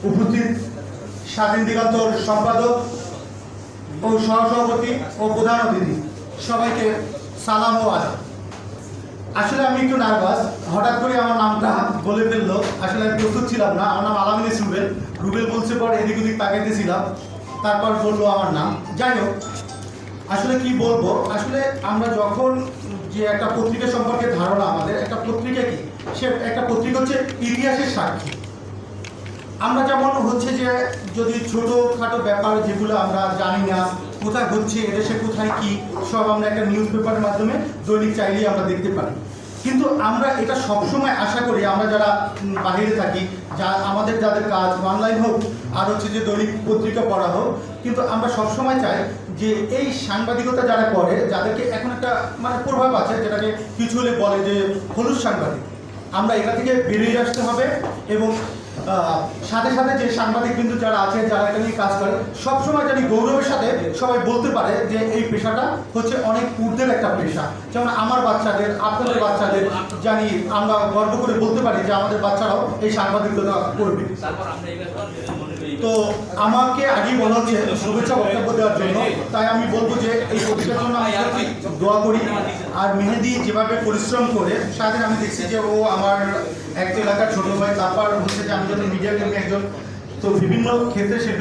উপস্থিত স্বাধীন দিগন্তর সম্পাদক ও সহসভাপতি ও প্রধান অতিথি সবাইকে সালাম ও আদাব। আসলে আমি একটু নার্ভাস, হঠাৎ করে আমার নামটা বলে ফেললো। আসলে আমি প্রস্তুত ছিলাম না। আমার নাম আলামিন রুবেল। রুবেল বলছে পর এদিক ওদিক তাকাইতেছিলাম, তারপর বললো আমার নাম। যাই হোক, আসলে কি বলবো, আসলে আমরা যখন যে একটা পত্রিকা সম্পর্কে ধারণা, আমাদের একটা পত্রিকা কি, সে একটা পত্রিকা হচ্ছে ইতিহাসের সাক্ষী। আমরা যেমন হচ্ছে যে যদি ছোটোখাটো ব্যাপার যেগুলো আমরা জানি না, কোথায় হচ্ছে এদেশে কোথায় কি, সব আমরা একটা নিউজ পেপারের মাধ্যমে দৈনিক চাইলেই আমরা দেখতে পারি। কিন্তু আমরা এটা সবসময় আশা করি, আমরা যারা বাইরে থাকি, যা আমাদের যাদের কাজ অনলাইন হোক আর হচ্ছে যে দৈনিক পত্রিকা পড়া হোক, কিন্তু আমরা সবসময় চাই যে এই সাংবাদিকতা যারা করে, যাদেরকে এখন একটা মানে প্রভাব আছে, যেটাকে কিছু হলে বলে যে হলুদ সাংবাদিক, আমরা এটা থেকে বেরিয়ে আসতে হবে। এবং সাথে সাথে যে সাংবাদিক বিন্দু যারা আছে, যারা এটা নিয়ে কাজ করে, সবসময় জানি গৌরবের সাথে সবাই বলতে পারে যে এই পেশাটা হচ্ছে অনেক ঊর্ধ্বের একটা পেশা। যেমন আমার বাচ্চাদের, আপনাদের বাচ্চাদের জানি আমরা গর্ব করে বলতে পারি যে আমাদের বাচ্চারাও এই সাংবাদিকতা করবে। তো আমাকে আগেই বলা হচ্ছে শুভেচ্ছা বক্তব্য দেওয়ার জন্য, তাই আমি বলবো যে এই পত্রিকার জন্য আমি দোয়া করি। আর মেহেদি যেভাবে পরিশ্রম করে, সাথে আমি দেখছি যে ও আমার এক এলাকার ছোট ভাই, তারপর হচ্ছে যে আমি যখন মিডিয়া কর্মী একজন, তো বিভিন্ন ক্ষেত্রে সে